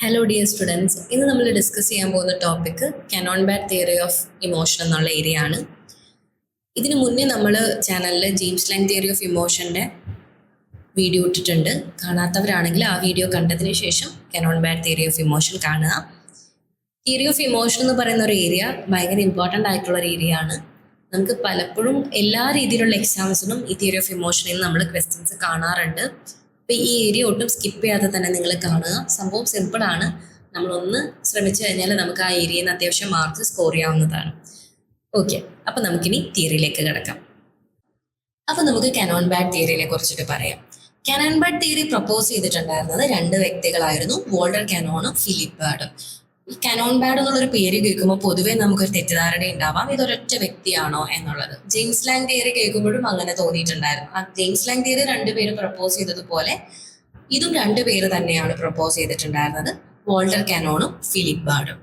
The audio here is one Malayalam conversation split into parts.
ഹലോ ഡിയർ സ്റ്റുഡൻസ്, ഇന്ന് നമ്മൾ ഡിസ്കസ് ചെയ്യാൻ പോകുന്ന topic Cannon Bard theory of emotion എന്നുള്ള ഏരിയ ആണ്. ഇതിനു മുന്നേ നമ്മൾ ചാനലിൽ ജെയിംസ് ലാംഗ് തിയറി ഓഫ് ഇമോഷൻ്റെ വീഡിയോ ഇട്ടിട്ടുണ്ട്. കാണാത്തവരാണെങ്കിൽ ആ വീഡിയോ കണ്ടതിന് ശേഷം Cannon Bard theory of emotion കാണുക. തിയറി ഓഫ് ഇമോഷൻ എന്ന് പറയുന്ന ഒരു ഏരിയ ഭയങ്കര ഇമ്പോർട്ടൻ്റ് ആയിട്ടുള്ള ഒരു ഏരിയ ആണ്. നമുക്ക് പലപ്പോഴും എല്ലാ രീതിയിലുള്ള എക്സാംസിനും ഈ തിയറി ഓഫ് ഇമോഷനിൽ നമ്മൾ ക്വസ്റ്റ്യൻസ് കാണാറുണ്ട്. അപ്പോൾ ഈ ഏരിയ ഒട്ടും സ്കിപ്പ് ചെയ്യാതെ തന്നെ നിങ്ങൾ കാണുക. സംഭവം സിമ്പിളാണ്. നമ്മളൊന്ന് ശ്രമിച്ചു കഴിഞ്ഞാൽ നമുക്ക് ആ ഏരിയയിൽ നിന്ന് അത്യാവശ്യം മാർക്ക് സ്കോർ ചെയ്യാവുന്നതാണ്. ഓക്കെ, അപ്പോൾ നമുക്കിനി തിയറിയിലേക്ക് കിടക്കാം. അപ്പോൾ നമുക്ക് കാനോൺ ബാറ്റ് തിയറിനെ കുറിച്ചിട്ട് പറയാം. കാനോൺ ബാറ്റ് തിയറി പ്രപ്പോസ് ചെയ്തിട്ടുണ്ടായിരുന്നത് രണ്ട് വ്യക്തികളായിരുന്നു, വോൾട്ടർ കാനോണും ഫിലിപ്പ് ബാർഡും. ഈ കാനോൺ ബാഡ് എന്നുള്ളൊരു പേര് കേൾക്കുമ്പോൾ പൊതുവേ നമുക്കൊരു തെറ്റിദ്ധാരണ ഉണ്ടാവാം, ഇതൊരൊറ്റ വ്യക്തിയാണോ എന്നുള്ളത്. ജെയിംസ് ലാംഗ് തിയറി കേൾക്കുമ്പോഴും അങ്ങനെ തോന്നിയിട്ടുണ്ടായിരുന്നു. ആ ജെയിംസ് ലാംഗ് തിയറി രണ്ടുപേര് പ്രപ്പോസ് ചെയ്തതുപോലെ ഇതും രണ്ടുപേര് തന്നെയാണ് പ്രപ്പോസ് ചെയ്തിട്ടുണ്ടായിരുന്നത്, വോൾട്ടർ കാനോണും ഫിലിപ്പ് ബാർഡും.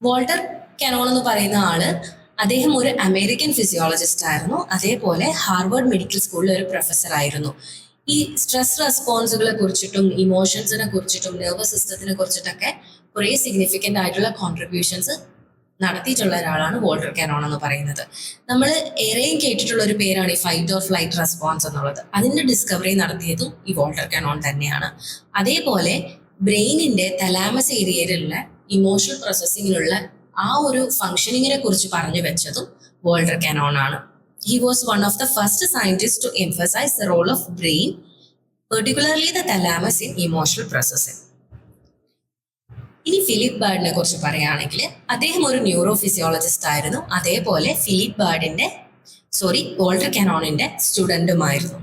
വോൾട്ടർ കാനോൺ എന്ന് പറയുന്ന ആള് അദ്ദേഹം ഒരു അമേരിക്കൻ ഫിസിയോളജിസ്റ്റ് ആയിരുന്നു. അതേപോലെ ഹാർവർഡ് മെഡിക്കൽ സ്കൂളിലെ ഒരു പ്രൊഫസർ ആയിരുന്നു. ഈ സ്ട്രെസ് റെസ്പോൺസുകളെ കുറിച്ചിട്ടും ഇമോഷൻസിനെ കുറിച്ചിട്ടും നെർവസ് സിസ്റ്റത്തിനെ കുറിച്ചിട്ടൊക്കെ കുറേ സിഗ്നിഫിക്കൻ്റ് ആയിട്ടുള്ള കോൺട്രിബ്യൂഷൻസ് നടത്തിയിട്ടുള്ള ഒരാളാണ് വോൾട്ടർ കാനോൺ എന്ന് പറയുന്നത്. നമ്മൾ ഏറെയും കേട്ടിട്ടുള്ള ഒരു പേരാണ് ഈ ഫൈറ്റ് ഓർ ഫ്ലൈറ്റ് റെസ്പോൺസ് എന്നുള്ളത്. അതിൻ്റെ ഡിസ്കവറി നടത്തിയതും ഈ വോൾട്ടർ കാനോൺ തന്നെയാണ്. അതേപോലെ ബ്രെയിനിൻ്റെ തലാമസ് ഏരിയയിലുള്ള ഇമോഷണൽ പ്രോസസ്സിങ്ങിലുള്ള ആ ഒരു ഫങ്ഷനിങ്ങിനെ കുറിച്ച് പറഞ്ഞു വെച്ചതും വോൾട്ടർ കാനോൺ ആണ്. He was one of the first scientists to emphasize the role of brain, particularly the thalamus in emotional processing. ഇനി ഫിലിപ്പ് ബാർഡിനെ കുറിച്ച് പറയുകയാണെങ്കിൽ അദ്ദേഹം ഒരു ന്യൂറോ ഫിസിയോളജിസ്റ്റ് ആയിരുന്നു. അതേപോലെ Walter കാനോണിന്റെ സ്റ്റുഡന്റുമായിരുന്നു.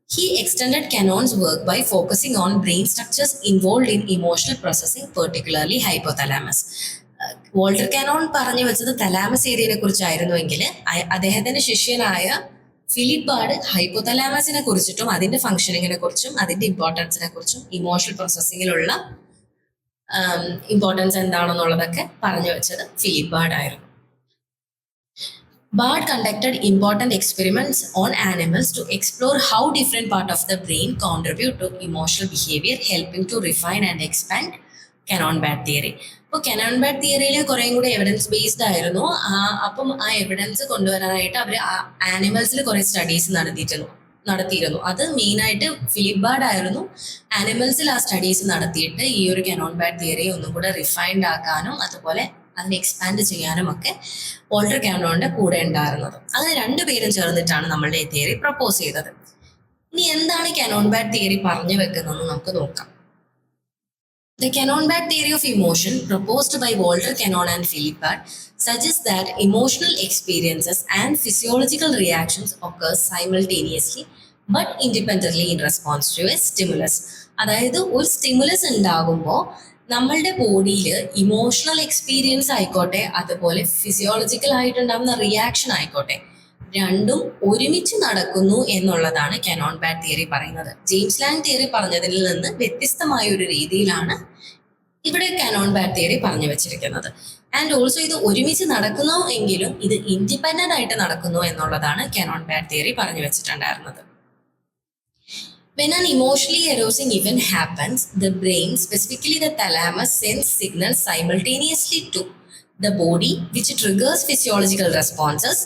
He extended Canon's work by focusing on brain structures involved in emotional processing, particularly hypothalamus. Walter Canon പറഞ്ഞു വെച്ചത് തലാമസ് ഏരിയയെ കുറിച്ചായിരുന്നുവെങ്കിൽ അദ്ദേഹത്തിന്റെ ശിഷ്യനായ ഫിലിപ്പ് ബാർഡ് ഹൈപ്പോതലാമസിനെ കുറിച്ചിട്ടും അതിന്റെ ഫംഗ്ഷനിങ്ങിനെ കുറിച്ചും അതിന്റെ ഇമ്പോർട്ടൻസിനെ കുറിച്ചും ഇമോഷണൽ പ്രോസസ്സിങ്ങിലുള്ള ഇമ്പോർട്ടൻസ് എന്താണെന്നുള്ളതൊക്കെ പറഞ്ഞു വെച്ചത് ഫിലിപ്പ് ബാർഡ് ആയിരുന്നു. Bard conducted important experiments on animals to explore how different parts of the brain contribute to emotional behavior, helping to refine and expand Canon Bard theory. അപ്പോൾ കാനോൺ ബാറ്റ് തിയറിയിൽ കുറേം കൂടെ എവിഡൻസ് ബേസ്ഡ് ആയിരുന്നു. അപ്പം ആ എവിഡൻസ് കൊണ്ടുവരാനായിട്ട് അവർ ആനിമൽസിൽ കുറേ സ്റ്റഡീസ് നടത്തിയിരുന്നു. അത് മെയിനായിട്ട് ഫിലിപ്പ് ബാർഡ് ആയിരുന്നു ആനിമൽസിൽ ആ സ്റ്റഡീസ് നടത്തിയിട്ട് ഈ ഒരു കാനോൺ ബാറ്റ് തിയറി ഒന്നും കൂടെ റിഫൈൻഡ് ആക്കാനും അതുപോലെ അതിനെ എക്സ്പാൻഡ് ചെയ്യാനും ഒക്കെ വോൾട്ടർ കാനോണിന്റെ കൂടെ ഉണ്ടായിരുന്നത്. അങ്ങനെ രണ്ടുപേരും ചേർന്നിട്ടാണ് നമ്മളുടെ ഈ തിയറി പ്രപ്പോസ് ചെയ്തത്. ഇനി എന്താണ് കാനോൺ ബാറ്റ് തിയറി പറഞ്ഞു വെക്കുന്നതെന്ന് നമുക്ക് നോക്കാം. The Cannon Bad theory of emotion, proposed by Walter Cannon and Philip Bard, suggests that emotional experiences and physiological reactions occur simultaneously but independently in response to a stimulus. അതായത് ഒരു സ്റ്റിമുലസ് ഉണ്ടാകുമ്പോൾ നമ്മളുടെ ബോഡിയിൽ ഇമോഷണൽ എക്സ്പീരിയൻസ് ആയിക്കോട്ടെ അതുപോലെ ഫിസിയോളജിക്കൽ ആയിട്ടുണ്ടാകുന്ന റിയാക്ഷൻ ആയിക്കോട്ടെ, രണ്ടും ഒരുമിച്ച് നടക്കുന്നു എന്നുള്ളതാണ് കാനോൺ ബാറ്റ് തിയറി പറയുന്നത്. ജെയിംസ് ലാംഗ് തിയറി പറഞ്ഞതിൽ നിന്ന് വ്യത്യസ്തമായ ഒരു രീതിയിലാണ് ഇവിടെ കാനോൺ ബാറ്റ് തിയറി പറഞ്ഞു വെച്ചിരിക്കുന്നത്. ആൻഡ് ഓൾസോ ഇത് ഒരുമിച്ച് നടക്കുന്നു എങ്കിലും ഇത് ഇൻഡിപെൻഡന്റ് ആയിട്ട് നടക്കുന്നു എന്നുള്ളതാണ് കാനോൺ ബാറ്റ് തിയറി പറഞ്ഞു വെച്ചിട്ടുണ്ടായിരുന്നത്. When an emotionally arousing event happens, the brain, specifically the thalamus, sends signals simultaneously to the body, which triggers physiological responses,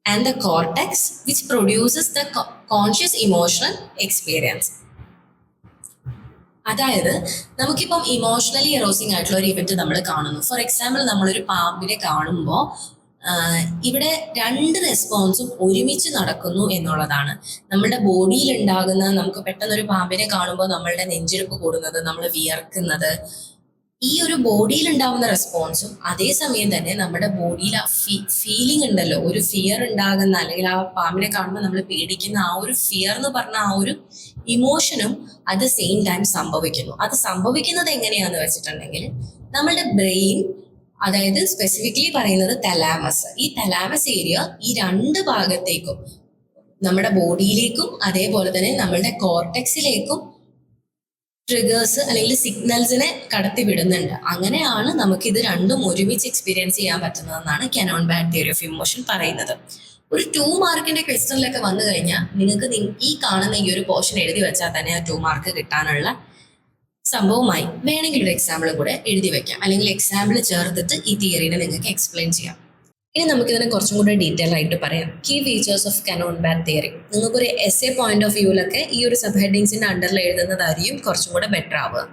and the cortex, which produces the conscious emotional experience. അതായത് നമുക്കിപ്പം ഇമോഷണലി എറോസിങ് ആയിട്ടുള്ള ഒരു ഇവന്റ് നമ്മൾ കാണുന്നു. ഫോർ എക്സാമ്പിൾ, നമ്മളൊരു പാമ്പിനെ കാണുമ്പോൾ ഇവിടെ രണ്ട് റെസ്പോൺസും ഒരുമിച്ച് നടക്കുന്നു എന്നുള്ളതാണ്. നമ്മുടെ ബോഡിയിൽ ഉണ്ടാകുന്ന, നമുക്ക് പെട്ടെന്നൊരു പാമ്പിനെ കാണുമ്പോൾ നമ്മളുടെ നെഞ്ചിടിപ്പ് കൂടുന്നത്, നമ്മൾ വിയർക്കുന്നത്, ഈ ഒരു ബോഡിയിൽ ഉണ്ടാകുന്ന റെസ്പോൺസും അതേസമയം തന്നെ നമ്മുടെ ബോഡിയിൽ ആ ഫീലിംഗ് ഉണ്ടല്ലോ, ഒരു ഫിയർ ഉണ്ടാകുന്ന അല്ലെങ്കിൽ ആ പാമ്പിനെ കാണുമ്പോൾ നമ്മൾ പേടിക്കുന്ന ആ ഒരു ഫിയർ എന്ന് പറഞ്ഞ ആ ഒരു ഇമോഷനും അറ്റ് ദ സെയിം ടൈം സംഭവിക്കുന്നു. അത് സംഭവിക്കുന്നത് എങ്ങനെയാന്ന് വെച്ചിട്ടുണ്ടെങ്കിൽ നമ്മളുടെ ബ്രെയിൻ, അതായത് സ്പെസിഫിക്കലി പറയുന്നത് തലാമസ്, ഈ തലാമസ് ഏരിയ ഈ രണ്ട് ഭാഗത്തേക്കും നമ്മുടെ ബോഡിയിലേക്കും അതേപോലെ തന്നെ നമ്മളുടെ കോർട്ടെക്സിലേക്കും ട്രിഗേഴ്സ് അല്ലെങ്കിൽ സിഗ്നൽസിനെ കടത്തി വിടുന്നുണ്ട്. അങ്ങനെയാണ് നമുക്കിത് രണ്ടും ഒരുമിച്ച് എക്സ്പീരിയൻസ് ചെയ്യാൻ പറ്റുന്നതെന്നാണ് Cannon Bard theory of emotion പറയുന്നത്. ഒരു 2 മാർക്കിന്റെ ക്വസ്റ്റനിലൊക്കെ വന്നു കഴിഞ്ഞാൽ നിങ്ങൾക്ക് ഈ കാണുന്ന ഈ ഒരു പോർഷൻ എഴുതി വെച്ചാൽ തന്നെ ആ 2 മാർക്ക് കിട്ടാനുള്ള സംഭവമായി വേണമെങ്കിൽ ഒരു എക്സാമ്പിൾ കൂടെ എഴുതി വെക്കാം, അല്ലെങ്കിൽ എക്സാമ്പിൾ ചേർത്തിട്ട് ഈ തിയറിനെ നിങ്ങൾക്ക് എക്സ്പ്ലെയിൻ ചെയ്യാം. ഇനി നമുക്കിതിനെ കുറച്ചും കൂടെ ഡീറ്റെയിൽ ആയിട്ട് പറയാം. Key features of Cannon Bard theory. നിങ്ങൾക്കൊരു എസ്എ പോയിന്റ് ഓഫ് വ്യൂവിലൊക്കെ ഈ ഒരു സബ് ഹെഡിങ്സിന്റെ അണ്ടറിൽ എഴുതുന്നതായിരിക്കും കുറച്ചും കൂടെ ബെറ്റർ ആവുക.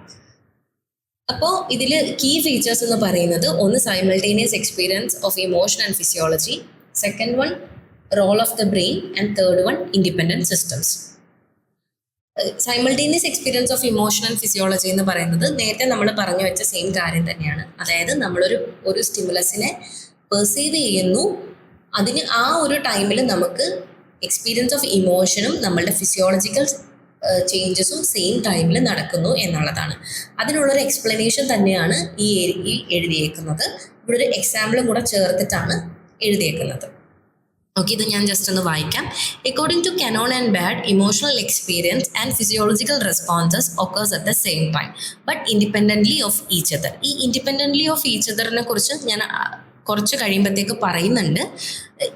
അപ്പോൾ ഇതിൽ കീ ഫീച്ചേഴ്സ് എന്ന് പറയുന്നത് ഒന്ന് simultaneous experience of emotion and physiology, second one role of the brain and third one independent systems. Simultaneous experience of emotion and physiology എന്ന് പറയുന്നത് നേരത്തെ നമ്മൾ പറഞ്ഞു വെച്ച സെയിം കാര്യം തന്നെയാണ്. അതായത് നമ്മളൊരു സ്റ്റിമുലസിനെ പെർസീവ് ചെയ്യുന്നു, അതിന് ആ ഒരു ടൈമിൽ നമുക്ക് എക്സ്പീരിയൻസ് ഓഫ് ഇമോഷനും നമ്മളുടെ ഫിസിയോളജിക്കൽ ചേഞ്ചസും സെയിം ടൈമിൽ നടക്കുന്നു എന്നുള്ളതാണ്. അതിനുള്ളൊരു എക്സ്പ്ലനേഷൻ തന്നെയാണ് ഈ എഴുതിയേക്കുന്നത്. ഇവിടെ ഒരു എക്സാമ്പിളും കൂടെ ചേർത്തിട്ടാണ് എഴുതിയേക്കുന്നത്. ഓക്കെ, ഇത് ഞാൻ ജസ്റ്റ് ഒന്ന് വായിക്കാം. According to Cannon and Bard, emotional experience and physiological responses occurs at the same time but independently of each other. ഈ ഇൻഡിപെൻഡൻ്റ്ലി ഓഫ് ഈച്ച് അതറിനെ കുറിച്ച് ഞാൻ കുറച്ച് കഴിയുമ്പോഴത്തേക്ക് പറയുന്നുണ്ട്.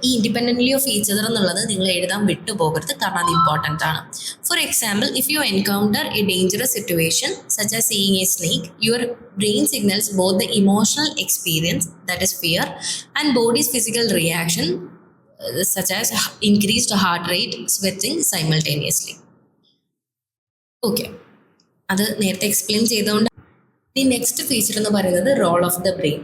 ഈ ഇൻഡിപെൻഡൻ്റ്ലി ഓഫ് ഈച്ച് അതർ എന്നുള്ളത് നിങ്ങൾ എഴുതാൻ വിട്ടുപോകരുത്, കാരണം അത് ഇമ്പോർട്ടൻ്റ് ആണ്. For example, if you encounter A dangerous situation such as seeing A snake, your brain signals both the emotional experience that is fear and bodies physical reaction such as increased heart rate, sweating simultaneously. Okay, അത് നേരത്തെ എക്സ്പ്ലെയിൻ ചെയ്തുകൊണ്ട് ഈ നെക്സ്റ്റ് ഫീച്ചർ എന്ന് പറയുന്നത് റോൾ ഓഫ് ദ ബ്രെയിൻ.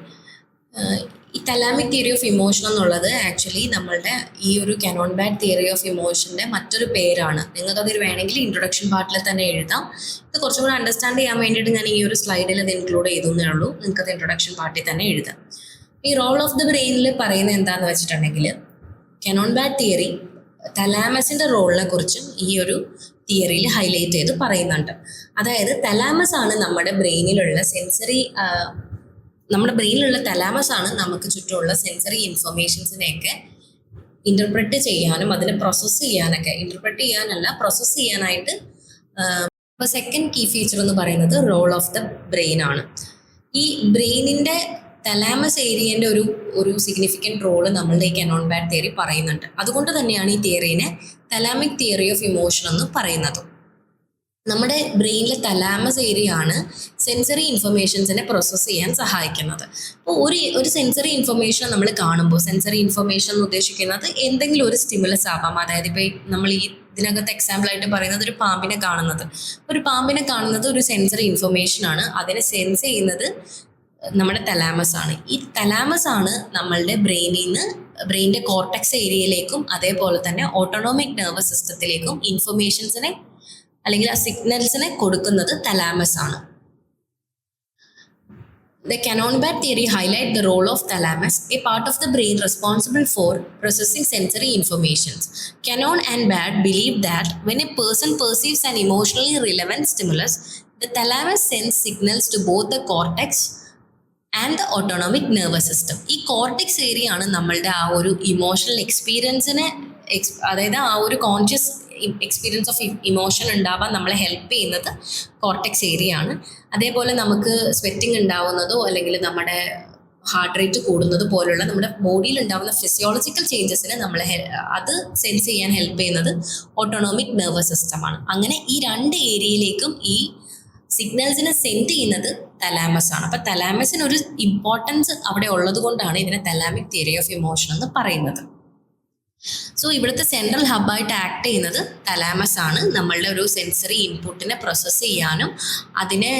ഈ തലാമിക് തിയറി ഓഫ് ഇമോഷൻ എന്നുള്ളത് ആക്ച്വലി നമ്മളുടെ ഈ ഒരു കാനോൺ ബാറ്റ് തിയറി ഓഫ് ഇമോഷൻ്റെ മറ്റൊരു പേരാണ്. നിങ്ങൾക്കതിൽ വേണമെങ്കിൽ ഇൻട്രൊഡക്ഷൻ പാർട്ടിൽ തന്നെ എഴുതാം. ഇത് കുറച്ചും കൂടെ അണ്ടർസ്റ്റാൻഡ് ചെയ്യാൻ വേണ്ടിയിട്ട് ഞാൻ ഈ ഒരു സ്ലൈഡിൽ ഇത് ഇൻക്ലൂഡ് ചെയ്തേ ഉള്ളൂ. നിങ്ങൾക്കത് ഇൻട്രൊഡക്ഷൻ പാർട്ടിൽ തന്നെ എഴുതാം. ഈ റോൾ ഓഫ് ദ ബ്രെയിനിൽ പറയുന്നത് എന്താണെന്ന് വെച്ചിട്ടുണ്ടെങ്കിൽ, കാനോൺ ബാറ്റ് തിയറി തലാമസിൻ്റെ റോളിനെ കുറിച്ചും ഈ ഒരു തിയറിയിൽ ഹൈലൈറ്റ് ചെയ്ത് പറയുന്നുണ്ട്. അതായത് തലാമസ് ആണ് നമ്മുടെ ബ്രെയിനിലുള്ള തലാമസ് ആണ് നമുക്ക് ചുറ്റുമുള്ള സെൻസറി ഇൻഫർമേഷൻസിനെയൊക്കെ ഇൻ്റർപ്രറ്റ് ചെയ്യാനും അതിനെ പ്രോസസ്സ് ചെയ്യാനൊക്കെ, ഇൻ്റർപ്രറ്റ് ചെയ്യാനല്ല പ്രോസസ്സ് ചെയ്യാനായിട്ട്. അപ്പോൾ സെക്കൻഡ് കീ ഫീച്ചർ എന്ന് പറയുന്നത് റോൾ ഓഫ് ദ ബ്രെയിൻ ആണ്. ഈ ബ്രെയിനിൻ്റെ തലാമസ് ഏരിയൻ്റെ ഒരു സിഗ്നിഫിക്കൻറ്റ് റോള് നമ്മളുടെ ഈ കാനോൺ ബാറ്റ് തിയറി പറയുന്നുണ്ട്. അതുകൊണ്ട് തന്നെയാണ് ഈ തിയറീനെ തലാമിക് തിയറി ഓഫ് ഇമോഷൻ എന്ന് പറയുന്നത്. നമ്മുടെ ബ്രെയിനിലെ തലാമസ് ഏരിയ ആണ് സെൻസറി ഇൻഫർമേഷൻസിനെ പ്രോസസ്സ് ചെയ്യാൻ സഹായിക്കുന്നത്. അപ്പോൾ ഒരു സെൻസറി ഇൻഫർമേഷൻ നമ്മൾ കാണുമ്പോൾ, സെൻസറി ഇൻഫർമേഷൻ എന്ന് ഉദ്ദേശിക്കുന്നത് എന്തെങ്കിലും ഒരു സ്റ്റിമുലസ് ആവാം. അതായത് ഇപ്പോൾ നമ്മൾ ഇതിനകത്ത് എക്സാമ്പിളായിട്ട് പറയുന്നത് ഒരു പാമ്പിനെ കാണുന്നത് ഒരു സെൻസറി ഇൻഫർമേഷൻ ആണ്. അതിനെ സെൻസ് ചെയ്യുന്നത് നമ്മുടെ തലാമസ് ആണ്. ഈ തലാമസ് ആണ് നമ്മളുടെ ബ്രെയിനിൻ്റെ കോർട്ടെക്സ് ഏരിയയിലേക്കും അതേപോലെ തന്നെ ഓട്ടോണോമിക് നെർവസ് സിസ്റ്റത്തിലേക്കും ഇൻഫർമേഷൻസിനെ അല്ലെങ്കിൽ ആ സിഗ്നൽസിനെ കൊടുക്കുന്നത് തലാമസ് ആണ്. The Cannon Bat theory highlight the role of thalamus, a part of the brain responsible for processing sensory informations. Cannon and Bat believe that when a person perceives an emotionally relevant stimulus, the thalamus sends signals to both the cortex and the autonomic nervous system. ഈ കോർട്ടെക്സ് ഏരിയ ആണ് നമ്മളുടെ ആ ഒരു ഇമോഷണൽ എക്സ്പീരിയൻസിനെ, അതായത് ആ ഒരു കോൺഷ്യസ് എക്സ്പീരിയൻസ് ഓഫ് ഇമോഷൻ ഉണ്ടാവാൻ നമ്മളെ ഹെൽപ്പ് ചെയ്യുന്നത് കോർട്ടെക്സ് ഏരിയ ആണ്. അതേപോലെ നമുക്ക് സ്വെറ്റിംഗ് ഉണ്ടാവുന്നതോ അല്ലെങ്കിൽ നമ്മുടെ ഹാർട്ട് റേറ്റ് കൂടുന്നത് പോലുള്ള നമ്മുടെ ബോഡിയിൽ ഉണ്ടാകുന്ന ഫിസിയോളജിക്കൽ ചേഞ്ചസിനെ അത് സെൻസ് ചെയ്യാൻ ഹെൽപ്പ് ചെയ്യുന്നത് ഓട്ടോണോമിക് നെർവസ് സിസ്റ്റമാണ്. അങ്ങനെ ഈ രണ്ട് ഏരിയയിലേക്കും ഈ സിഗ്നൽസിനെ സെൻഡ് ചെയ്യുന്നത് തലാമസ് ആണ്. അപ്പോൾ തലാമസിന് ഒരു ഇമ്പോർട്ടൻസ് അവിടെ ഉള്ളത് കൊണ്ടാണ് ഇതിനെ തലാമിക് തിയറി ഓഫ് ഇമോഷൻ എന്ന് പറയുന്നത്. സോ ഇവിടുത്തെ സെൻട്രൽ ഹബ്ബായിട്ട് ആക്ട് ചെയ്യുന്നത് തലാമസ് ആണ്. നമ്മളുടെ ഒരു സെൻസറി ഇൻപുട്ടിനെ പ്രോസസ്സ് ചെയ്യാനും അതിനെ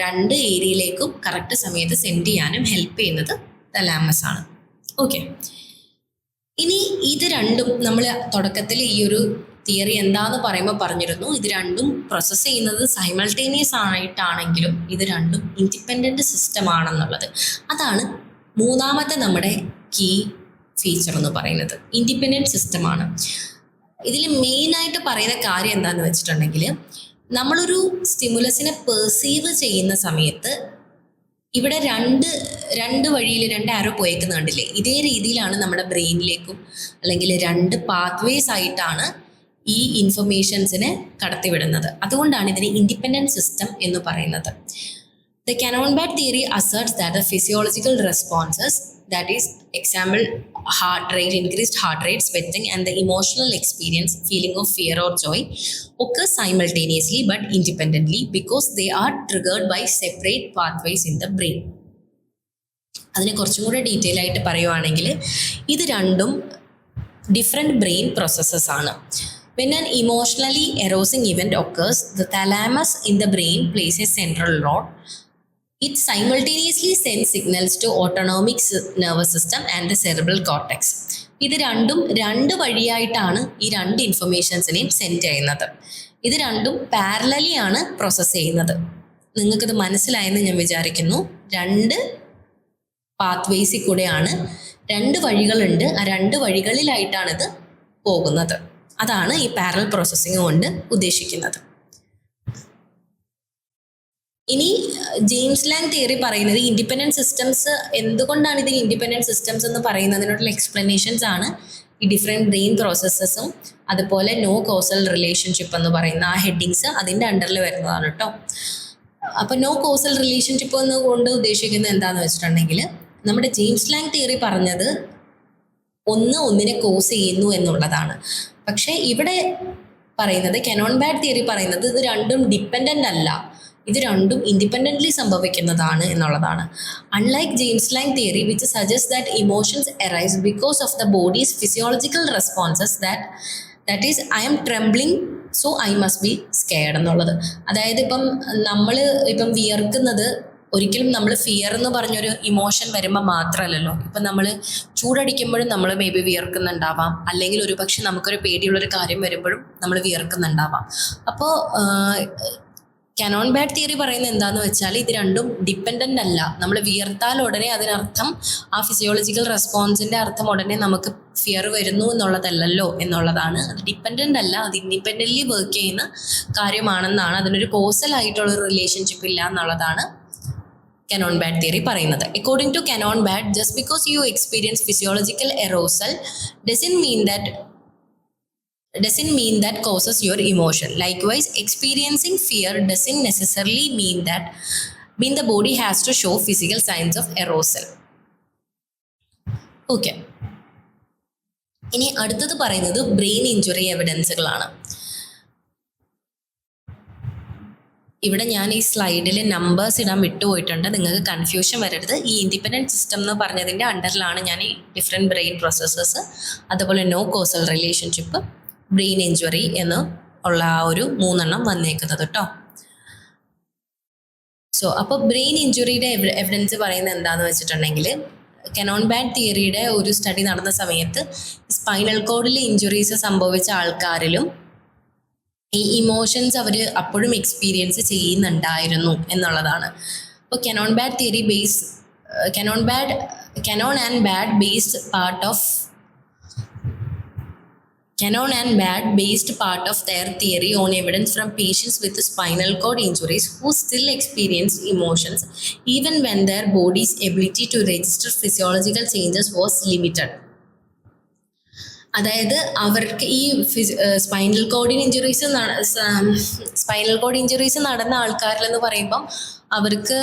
രണ്ട് ഏരിയയിലേക്കും കറക്റ്റ് സമയത്ത് സെൻഡ് ചെയ്യാനും ഹെൽപ്പ് ചെയ്യുന്നത് തലാമസ് ആണ്. ഓക്കെ, ഇനി ഇത് രണ്ടും നമ്മൾ തുടക്കത്തിൽ ഈ ഒരു തിയറി എന്താന്ന് പറയുമ്പോൾ പറഞ്ഞിരുന്നു, ഇത് രണ്ടും പ്രോസസ്സ് ചെയ്യുന്നത് സൈമൾട്ടേനിയസ് ആയിട്ടാണെങ്കിലും ഇത് രണ്ടും ഇൻഡിപെൻഡൻറ്റ് സിസ്റ്റം ആണെന്നുള്ളത്. അതാണ് മൂന്നാമത്തെ നമ്മുടെ കീ ഫീച്ചർ എന്ന് പറയുന്നത്, ഇൻഡിപെൻഡൻറ്റ് സിസ്റ്റമാണ്. ഇതിൽ മെയിനായിട്ട് പറയുന്ന കാര്യം എന്താണെന്ന് വെച്ചിട്ടുണ്ടെങ്കിൽ, നമ്മളൊരു സ്റ്റിമുലസിനെ പെർസീവ് ചെയ്യുന്ന സമയത്ത് ഇവിടെ രണ്ട് വഴിയിൽ രണ്ട് ആരോ പോയേക്കുന്ന കണ്ടില്ലേ, ഇതേ രീതിയിലാണ് നമ്മുടെ ബ്രെയിനിലേക്കും അല്ലെങ്കിൽ രണ്ട് പാത്വേസ് ആയിട്ടാണ് ഈ ഇൻഫർമേഷൻസിനെ കടത്തിവിടുന്നത്. അതുകൊണ്ടാണ് ഇതിനെ ഇൻഡിപെൻഡൻറ്റ് സിസ്റ്റം എന്ന് പറയുന്നത്. The Cannon-Bad theory asserts that the physiological responses, that is, example, heart rate, increased heart rate, sweating, and the emotional experience, feeling of fear or joy, occur simultaneously but independently because they are triggered by separate pathways in the brain. അതിനെ കുറച്ചും കൂടെ ഡീറ്റെയിൽ ആയിട്ട് പറയുവാണെങ്കിൽ ഇത് രണ്ടും ഡിഫറെൻറ്റ് ബ്രെയിൻ പ്രോസസ്സസ് ആണ്. When an emotionally arousing event occurs, the thalamus in the brain plays a central role. It simultaneously sends signals to autonomic nervous system and the cerebral cortex. ഇത് രണ്ടും രണ്ട് വഴിയായിട്ടാണ് ഈ രണ്ട് ഇൻഫർമേഷൻസിനെയും സെൻഡ് ചെയ്യുന്നത്. ഇത് രണ്ടും പാരലലി ആണ് പ്രോസസ്സ് ചെയ്യുന്നത്. നിങ്ങൾക്കിത് മനസ്സിലായെന്ന് ഞാൻ വിചാരിക്കുന്നു. രണ്ട് പാത്വേസിൽ കൂടെയാണ്, രണ്ട് വഴികളുണ്ട്, ആ രണ്ട് വഴികളിലായിട്ടാണിത് പോകുന്നത്. അതാണ് ഈ പാരലൽ പ്രോസസ്സിംഗ് കൊണ്ട് ഉദ്ദേശിക്കുന്നത്. ഇനി ജെയിംസ് ലാങ് തിയറി പറയുന്നത് ഇൻഡിപെൻഡൻറ്റ് സിസ്റ്റംസ്, എന്തുകൊണ്ടാണ് ഇതിന് ഇൻഡിപെൻഡൻറ്റ് സിസ്റ്റംസ് എന്ന് പറയുന്നതിനുള്ള എക്സ്പ്ലനേഷൻസ് ആണ് ഈ ഡിഫറെൻറ്റ് ബ്രെയിൻ പ്രോസസ്സസും അതുപോലെ നോ കോസൽ റിലേഷൻഷിപ്പ് എന്ന് പറയുന്ന ആ ഹെഡിങ്സ് അതിൻ്റെ അണ്ടറിൽ വരുന്നതാണ് കേട്ടോ. അപ്പോൾ നോ കോസൽ റിലേഷൻഷിപ്പ് എന്നുകൊണ്ട് ഉദ്ദേശിക്കുന്നത് എന്താണെന്ന് വെച്ചിട്ടുണ്ടെങ്കിൽ നമ്മുടെ ജെയിംസ് ലാങ് തിയറി പറഞ്ഞത് ഒന്നിനെ കോസ് ചെയ്യുന്നു എന്നുള്ളതാണ്. പക്ഷേ ഇവിടെ പറയുന്നത് കാനോൺ-ബാഡ് തിയറി പറയുന്നത് ഇത് രണ്ടും ഡിപ്പെൻഡൻ്റ് അല്ല, ഇത് രണ്ടും ഇൻഡിപെൻഡൻ്റ്ലി സംഭവിക്കുന്നതാണ് എന്നുള്ളതാണ്. Unlike James Lange theory which suggest that emotions arise because of the body's physiological responses that is I'm trembling so I must be scared എന്നുള്ളത്. അതായത് ഇപ്പം വിയർക്കുന്നത് ഒരിക്കലും നമ്മൾ ഫിയർ എന്ന് പറഞ്ഞൊരു ഇമോഷൻ വരുമ്പോൾ മാത്രമല്ലല്ലോ. ഇപ്പം നമ്മൾ ചൂടടിക്കുമ്പോഴും നമ്മൾ മേ ബി വിയർക്കുന്നുണ്ടാവാം, അല്ലെങ്കിൽ ഒരു പക്ഷെ നമുക്കൊരു പേടിയുള്ളൊരു കാര്യം വരുമ്പോഴും നമ്മൾ വിയർക്കുന്നുണ്ടാവാം. അപ്പോൾ കാനോൺ-ബാഡ് തിയറി പറയുന്നത് എന്താണെന്ന് വെച്ചാൽ ഇത് രണ്ടും ഡിപ്പെൻഡൻ്റ് അല്ല. നമ്മൾ വിയർത്താൽ ഉടനെ അതിനർത്ഥം ആ ഫിസിയോളജിക്കൽ റെസ്പോൺസിൻ്റെ അർത്ഥം ഉടനെ നമുക്ക് ഫിയർ വരുന്നു എന്നുള്ളതല്ലല്ലോ എന്നുള്ളതാണ്. അത് ഡിപ്പെൻഡൻ്റ് അല്ല, അത് ഇൻഡിപെൻഡൻ്റ്ലി വർക്ക് ചെയ്യുന്ന കാര്യമാണെന്നാണ്. അതിനൊരു കോസൽ ആയിട്ടുള്ളൊരു റിലേഷൻഷിപ്പ് ഇല്ല എന്നുള്ളതാണ് Cannon-Bad theory പറയുന്നത്. According to Cannon-Bad, just because you experience physiological arousal doesn't mean that causes your emotion. Likewise, experiencing fear doesn't necessarily mean the body has to show physical signs of arousal. Okay. ഇനി അടുത്തത് പറയുന്നത് ബ്രെയിൻ ഇഞ്ചുറി എവിഡൻസുകളാണ്. ഇവിടെ ഞാൻ ഈ സ്ലൈഡിൽ നമ്പേഴ്സ് ഇടാൻ വിട്ടുപോയിട്ടുണ്ട്, നിങ്ങൾക്ക് കൺഫ്യൂഷൻ വരരുത്. ഈ ഇൻഡിപെൻഡൻറ്റ് സിസ്റ്റം എന്ന് പറഞ്ഞതിൻ്റെ അണ്ടറിലാണ് ഞാൻ ഈ ഡിഫറെൻറ്റ് ബ്രെയിൻ പ്രോസസ്സസ്, അതുപോലെ no causal relationship, brain injury എന്ന് ഉള്ള ആ ഒരു 3 വന്നേക്കുന്നത് കേട്ടോ. അപ്പോൾ ബ്രെയിൻ ഇഞ്ചുറിയുടെ എവിഡൻസ് പറയുന്നത് എന്താണെന്ന് വെച്ചിട്ടുണ്ടെങ്കിൽ കാനോൺ-ബാഡ് തിയറിയുടെ ഒരു സ്റ്റഡി നടന്ന സമയത്ത് സ്പൈനൽ കോഡിൽ ഇഞ്ചുറീസ് സംഭവിച്ച ആൾക്കാരിലും ഈ ഇമോഷൻസ് അവർ അപ്പോഴും എക്സ്പീരിയൻസ് ചെയ്യുന്നുണ്ടായിരുന്നു എന്നുള്ളതാണ്. അപ്പോൾ Canon-bad theory Cannon and Bad based part of their theory on evidence from patients with spinal cord injuries who still experience emotions even when their body's ability to register physiological changes was limited. അതായത് അവർക്ക് ഈ സ്പൈനൽ കോഡ് ഇഞ്ചുറീസ് നടന്ന ആൾക്കാരിലെന്ന് പറയുമ്പം അവർക്ക്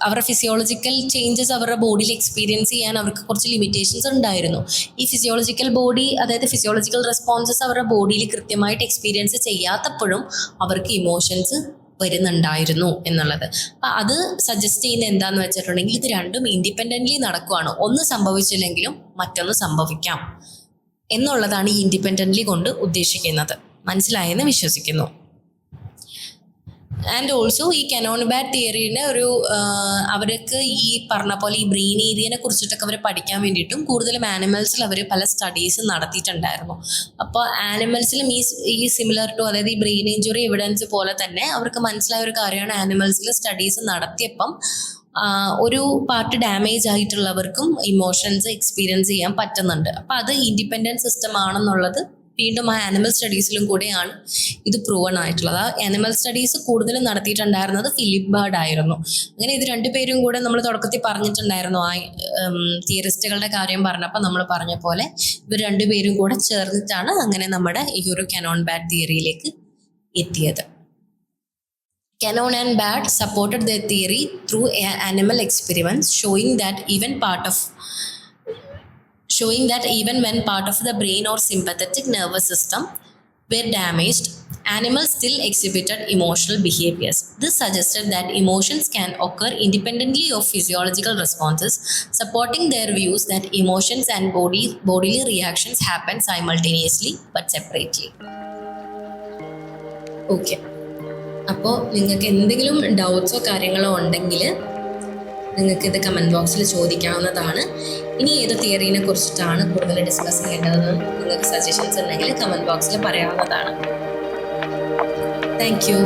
അവരുടെ ഫിസിയോളജിക്കൽ ചേഞ്ചസ് അവരുടെ ബോഡിയിൽ എക്സ്പീരിയൻസ് ചെയ്യാൻ അവർക്ക് കുറച്ച് ലിമിറ്റേഷൻസ് ഉണ്ടായിരുന്നു. ഈ ഫിസിയോളജിക്കൽ റെസ്പോൺസസ് അവരുടെ ബോഡിയിൽ കൃത്യമായിട്ട് എക്സ്പീരിയൻസ് ചെയ്യാത്തപ്പോഴും അവർക്ക് ഇമോഷൻസ് വരുന്നുണ്ടായിരുന്നു എന്നുള്ളത്. അപ്പം അത് സജസ്റ്റ് ചെയ്യുന്നത് എന്താണെന്ന് വെച്ചിട്ടുണ്ടെങ്കിൽ ഇത് രണ്ടും ഇൻഡിപെൻഡൻ്റ്ലി നടക്കുകയാണ്, ഒന്ന് സംഭവിച്ചില്ലെങ്കിലും മറ്റൊന്ന് സംഭവിക്കാം എന്നുള്ളതാണ് ഈ ഇൻഡിപെൻഡൻ്റ്ലി കൊണ്ട് ഉദ്ദേശിക്കുന്നത്. മനസ്സിലായെന്ന് വിശ്വസിക്കുന്നു. ആൻഡ് ഓൾസോ ഈ കാനോൺ-ബാഡ് തിയറിയുടെ ഒരു അവർക്ക് ഈ പറഞ്ഞ പോലെ ഈ ബ്രെയിൻ ഏരിയനെ കുറിച്ചിട്ടൊക്കെ അവർ പഠിക്കാൻ വേണ്ടിയിട്ടും കൂടുതലും ആനിമൽസിൽ അവർ പല സ്റ്റഡീസ് നടത്തിയിട്ടുണ്ടായിരുന്നു. അപ്പോൾ ആനിമൽസിലും ഈ സിമിലർ ടു, അതായത് ഈ ബ്രെയിൻ ഇഞ്ചുറി എവിഡൻസ് പോലെ തന്നെ അവർക്ക് മനസ്സിലായ ഒരു കാര്യമാണ്, ആനിമൽസിൽ സ്റ്റഡീസ് നടത്തിയപ്പം ഒരു പാർട്ട് ഡാമേജ് ആയിട്ടുള്ളവർക്കും ഇമോഷൻസ് എക്സ്പീരിയൻസ് ചെയ്യാൻ പറ്റുന്നുണ്ട്. അപ്പോൾ അത് ഇൻഡിപെൻഡൻറ്റ് സിസ്റ്റം ആണെന്നുള്ളത് വീണ്ടും ആ ആനിമൽ സ്റ്റഡീസിലും കൂടെയാണ് ഇത് പ്രൂവൺ ആയിട്ടുള്ളത്. ആ ആനിമൽ സ്റ്റഡീസ് കൂടുതലും നടത്തിയിട്ടുണ്ടായിരുന്നത് ഫിലിപ്പ് ബേർഡ് ആയിരുന്നു. അങ്ങനെ ഇത് രണ്ടുപേരും കൂടെ നമ്മൾ തുടക്കത്തിൽ പറഞ്ഞിട്ടുണ്ടായിരുന്നു, ആ തിയറിസ്റ്റുകളുടെ കാര്യം പറഞ്ഞപ്പോൾ നമ്മൾ പറഞ്ഞ പോലെ ഇവർ രണ്ടുപേരും കൂടെ ചേർന്നിട്ടാണ് അങ്ങനെ നമ്മുടെ ഈ ഒരു കാനോൺ-ബാഡ് തിയറിയിലേക്ക് എത്തിയത്. Cannon and Baird supported their theory through animal experiments, showing that even when part of the brain or sympathetic nervous system were damaged, animals still exhibited emotional behaviors. This suggested that emotions can occur independently of physiological responses, supporting their views that emotions and bodily reactions happen simultaneously but separately. Okay, അപ്പോൾ നിങ്ങൾക്ക് എന്തെങ്കിലും ഡൗട്ട്സോ കാര്യങ്ങളോ ഉണ്ടെങ്കിൽ നിങ്ങൾക്ക് ഇത് കമൻറ്റ് ബോക്സിൽ ചോദിക്കാവുന്നതാണ്. ഇനി ഏത് തിയറീനെ കുറിച്ചിട്ടാണ് കൂടുതൽ ഡിസ്കസ് ചെയ്യേണ്ടതെന്ന് നിങ്ങൾക്ക് സജഷൻസ് ഉണ്ടെങ്കിൽ കമൻറ്റ് ബോക്സിൽ പറയാവുന്നതാണ്. Thank you.